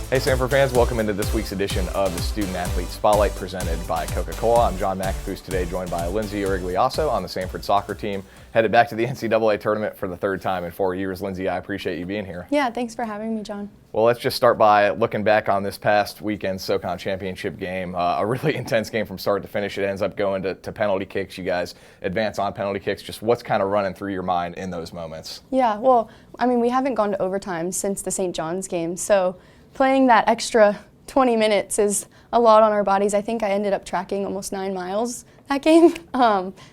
Hey Samford fans, welcome into this week's edition of the Student Athlete Spotlight presented by Coca-Cola. I'm John McAfee, today joined by Lindsay Origliasso on the Samford soccer team, headed back to the NCAA Tournament for the third time in 4 years. Lindsay, I appreciate you being here. Yeah, thanks for having me, John. Well, let's just start by looking back on this past weekend's SoCon Championship game. A really intense game from start to finish. It ends up going to penalty kicks. You guys advance on penalty kicks. Just what's kind of running through your mind in those moments? Yeah, well, I mean, we haven't gone to overtime since the St. John's game, so playing that extra 20 minutes is a lot on our bodies. I think I ended up tracking almost 9 miles that game,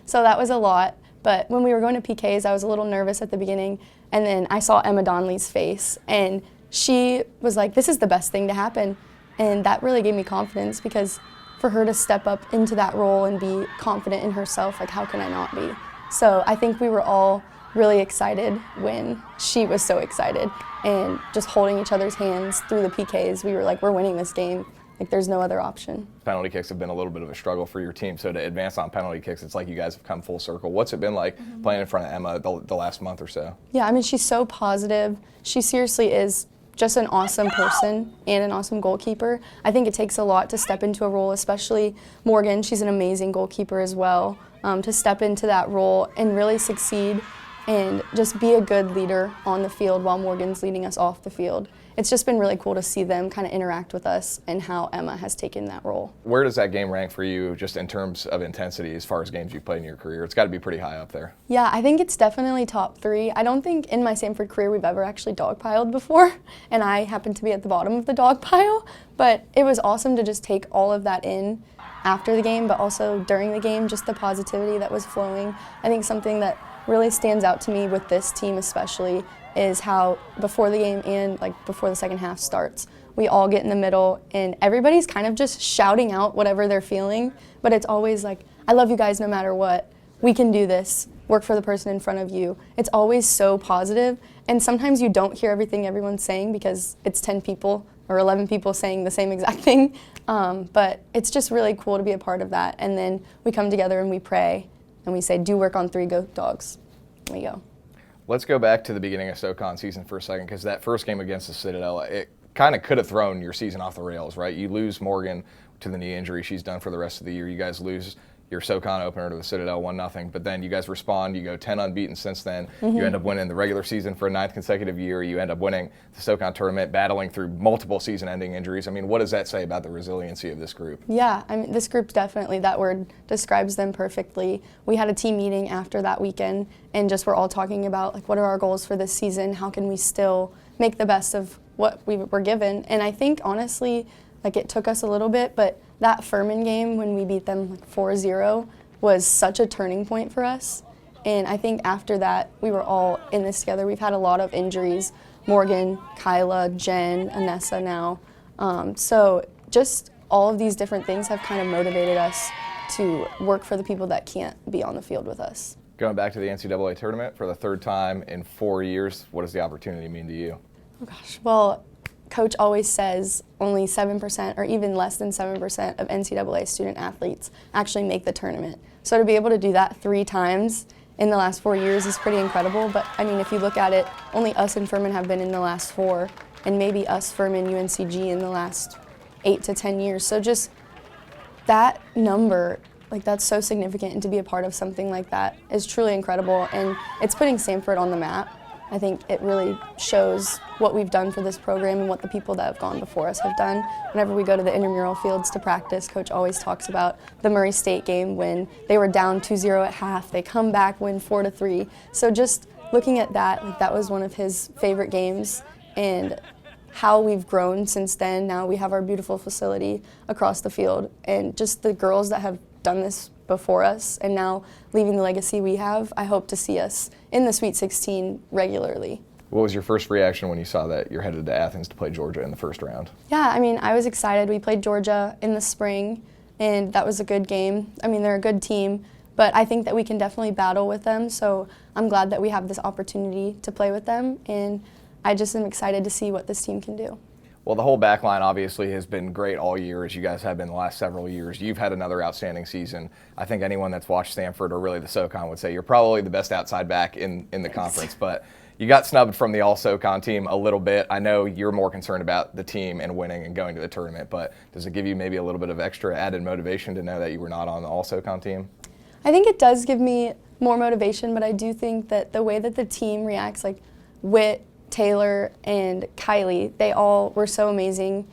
so that was a lot. But when we were going to PKs, I was a little nervous at the beginning, and then I saw Emma Donnelly's face, and she was like, this is the best thing to happen. And that really gave me confidence, because for her to step up into that role and be confident in herself, like, how can I not be? So I think we were all really excited when she was so excited, and just holding each other's hands through the PKs. We were like, we're winning this game. Like, there's no other option. Penalty kicks have been a little bit of a struggle for your team, so to advance on penalty kicks, it's like you guys have come full circle. What's it been like playing in front of Emma the last month or so? Yeah, I mean, she's so positive. She seriously is just an awesome person and an awesome goalkeeper. I think it takes a lot to step into a role, especially Morgan. She's an amazing goalkeeper as well, to step into that role and really succeed and just be a good leader on the field while Morgan's leading us off the field. It's just been really cool to see them kind of interact with us and how Emma has taken that role. Where does that game rank for you just in terms of intensity as far as games you've played in your career? It's got to be pretty high up there. Yeah, I think it's definitely top 3. I don't think in my Samford career we've ever actually dogpiled before, and I happen to be at the bottom of the dog pile, but it was awesome to just take all of that in after the game, but also during the game, just the positivity that was flowing. I think something that really stands out to me with this team especially is how before the game and like before the second half starts, we all get in the middle and everybody's kind of just shouting out whatever they're feeling, but it's always like, I love you guys no matter what, we can do this, work for the person in front of you. It's always so positive, and sometimes you don't hear everything everyone's saying because it's 10 people or 11 people saying the same exact thing, but it's just really cool to be a part of that. And then we come together and we pray and we say, do work on 3, go Dogs. And we go. Let's go back to the beginning of SoCon season for a second, because that first game against the Citadel, it kind of could have thrown your season off the rails, right? You lose Morgan to the knee injury. She's done for the rest of the year. You guys lose your SoCon opener to the Citadel 1-0, but then you guys respond. You go 10 unbeaten since then. You end up winning the regular season for a 9th consecutive year. You end up winning the SoCon tournament, battling through multiple season-ending injuries. I mean, what does that say about the resiliency of this group? Yeah, I mean, this group definitely, that word describes them perfectly. We had a team meeting after that weekend, and just we're all talking about, like, what are our goals for this season? How can we still make the best of what we were given? And I think, honestly, like, it took us a little bit, but that Furman game when we beat them like 4-0 was such a turning point for us. And I think after that, we were all in this together. We've had a lot of injuries, Morgan, Kyla, Jen, Anessa now. So just all of these different things have kind of motivated us to work for the people that can't be on the field with us. Going back to the NCAA Tournament for the 3rd time in 4 years, what does the opportunity mean to you? Oh gosh, well, Coach always says only 7% or even less than 7% of NCAA student athletes actually make the tournament. So to be able to do that 3 times in the last 4 years is pretty incredible. But I mean, if you look at it, only us and Furman have been in the last 4, and maybe us, Furman, UNCG in the last 8 to 10 years. So just that number, like, that's so significant, and to be a part of something like that is truly incredible, and it's putting Samford on the map. I think it really shows what we've done for this program and what the people that have gone before us have done. Whenever we go to the intramural fields to practice, Coach always talks about the Murray State game when they were down 2-0 at half. They come back, win 4-3. So just looking at that, like, that was one of his favorite games, and how we've grown since then. Now we have our beautiful facility across the field, and just the girls that have done this before us and now leaving the legacy we have, I hope to see us in the Sweet 16 regularly. What was your first reaction when you saw that you're headed to Athens to play Georgia in the first round? Yeah, I mean, I was excited. We played Georgia in the spring, and that was a good game. I mean, they're a good team, but I think that we can definitely battle with them, so I'm glad that we have this opportunity to play with them, and I just am excited to see what this team can do. Well, the whole back line obviously has been great all year, as you guys have been the last several years. You've had another outstanding season. I think anyone that's watched Samford or really the SoCon would say you're probably the best outside back in the conference. But You got snubbed from the All-SoCon team a little bit. I know you're more concerned about the team and winning and going to the tournament, but does it give you maybe a little bit of extra added motivation to know that you were not on the All-SoCon team? I think it does give me more motivation, but I do think that the way that the team reacts, like Whit, Taylor, and Kylie, they all were so amazing.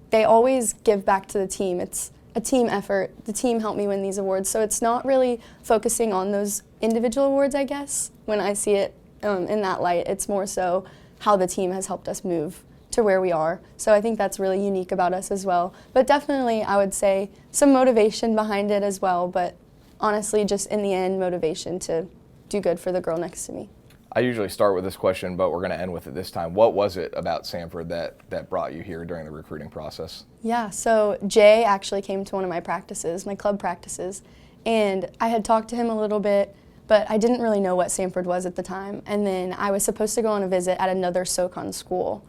They always give back to the team. It's a team effort. The team helped me win these awards, so it's not really focusing on those individual awards, I guess. When I see it in that light, it's more so how the team has helped us move to where we are. So I think that's really unique about us as well. But definitely, I would say some motivation behind it as well, but honestly, just in the end, motivation to do good for the girl next to me. I usually start with this question, but we're going to end with it this time. What was it about Samford that brought you here during the recruiting process? Yeah, so Jay actually came to one of my practices, my club practices, and I had talked to him a little bit, but I didn't really know what Samford was at the time. And then I was supposed to go on a visit at another SoCon school,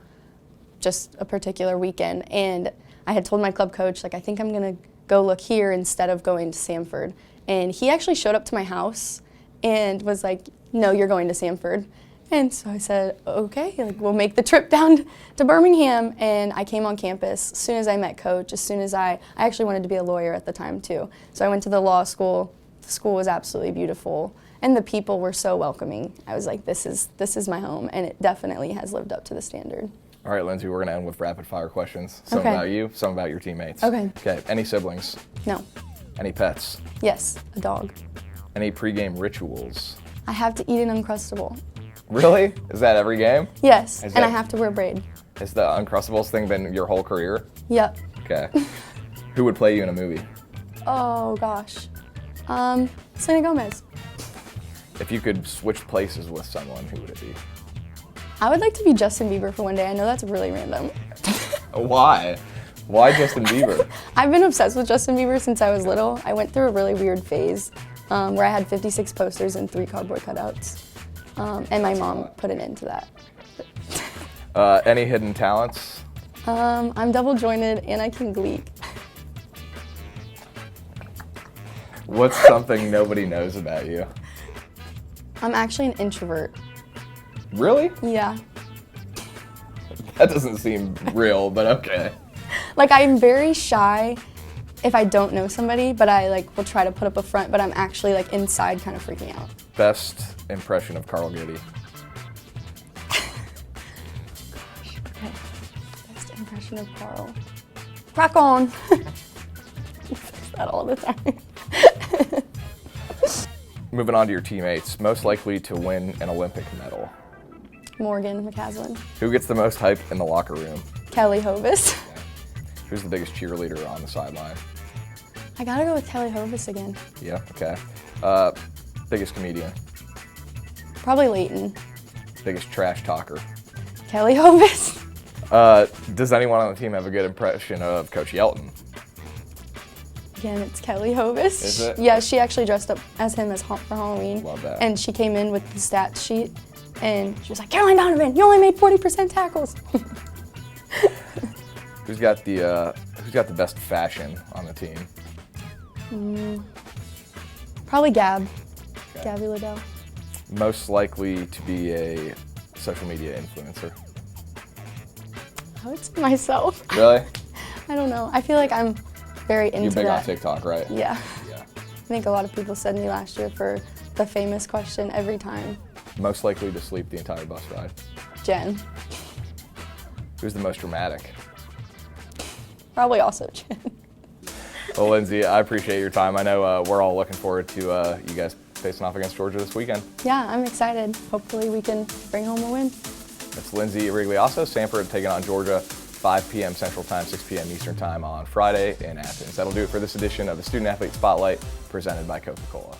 just a particular weekend, and I had told my club coach, like, I think I'm going to go look here instead of going to Samford. And he actually showed up to my house and was like, no, you're going to Samford. And so I said, okay, like, we'll make the trip down to Birmingham. And I came on campus as soon as I met Coach, as soon as I actually wanted to be a lawyer at the time too. So I went to the law school. The school was absolutely beautiful. And the people were so welcoming. I was like, this is my home. And it definitely has lived up to the standard. All right, Lindsay, we're going to end with rapid fire questions. Some Okay. about you, some about your teammates. Okay. Okay, any siblings? No. Any pets? Yes, a dog. Any pregame rituals? I have to eat an Uncrustable. Really? Is that every game? Yes, Is and I that- have to wear braid. Has the Uncrustables thing been your whole career? Yep. Okay. Who would play you in a movie? Oh gosh. Selena Gomez. If you could switch places with someone, who would it be? I would like to be Justin Bieber for one day. I know that's really random. Why? Why Justin Bieber? I've been obsessed with Justin Bieber since I was little. I went through a really weird phase where I had 56 posters and 3 cardboard cutouts. And my mom put an end to that. Any hidden talents? I'm double jointed and I can gleek. What's something nobody knows about you? I'm actually an introvert. Really? Yeah. That doesn't seem real, but okay. Like, I'm very shy if I don't know somebody, but I will try to put up a front, but I'm actually inside kind of freaking out. Best impression of Carl Giddy? Okay. Best impression of Carl. Crack on. He says that all the time. Moving on to your teammates, most likely to win an Olympic medal. Morgan McCaslin. Who gets the most hype in the locker room? Kelly Hovis. Who's the biggest cheerleader on the sideline? I gotta go with Kelly Hovis again. Yeah, okay. Biggest comedian? Probably Leighton. Biggest trash talker? Kelly Hovis. Does anyone on the team have a good impression of Coach Yelton? Again, it's Kelly Hovis. Is it? Yeah, she actually dressed up as him for Halloween. Love that. And she came in with the stats sheet, and she was like, Caroline Donovan, you only made 40% tackles. Who's got the best fashion on the team? Probably Gab. Okay. Gabby Liddell. Most likely to be a social media influencer? I would say myself. Really? I don't know. I feel like I'm very into You're big that. on TikTok, right? Yeah. Yeah. I think a lot of people said me last year for the famous question every time. Most likely to sleep the entire bus ride? Jen. Who's the most dramatic? Probably also Jen. Well, Lindsay, I appreciate your time. I know we're all looking forward to you guys facing off against Georgia this weekend. Yeah, I'm excited. Hopefully we can bring home a win. That's Lindsay Origliasso. Samford taking on Georgia, 5 p.m. Central Time, 6 p.m. Eastern Time on Friday in Athens. That'll do it for this edition of the Student Athlete Spotlight presented by Coca-Cola.